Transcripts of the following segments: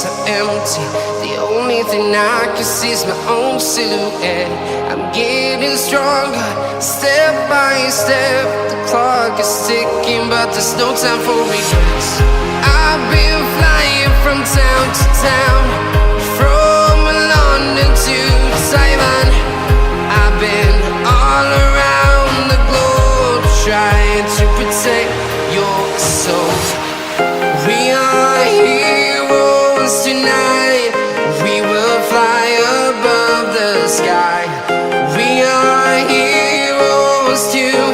so empty. The only thing I can see is my own silhouette. I'm getting stronger, step by step. The clock is ticking, but there's no time for regrets. I've been flying from town to town, from London to Taiwan. I've been all around the globe, trying to protect your soul. We are heroes tonight. We will fly above the sky. We are heroes tonight.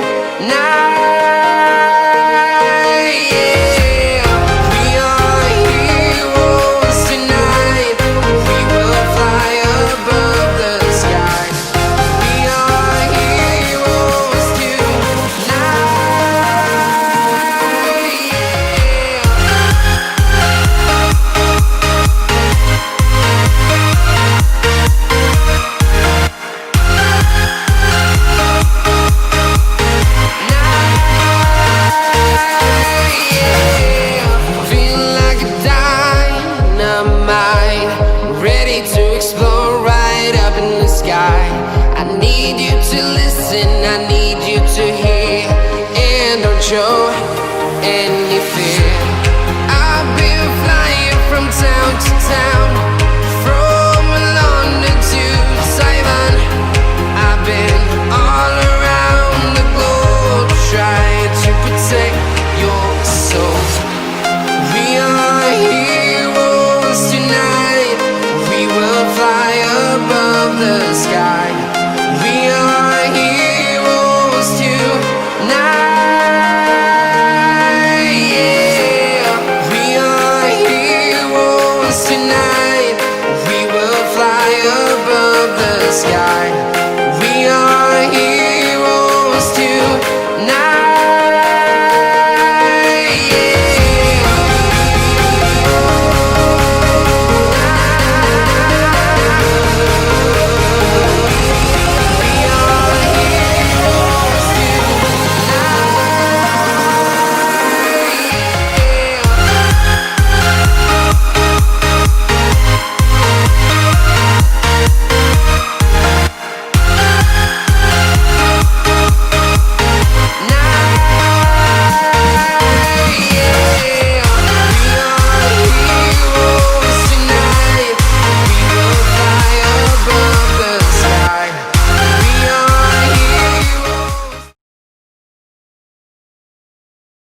I need you to listen.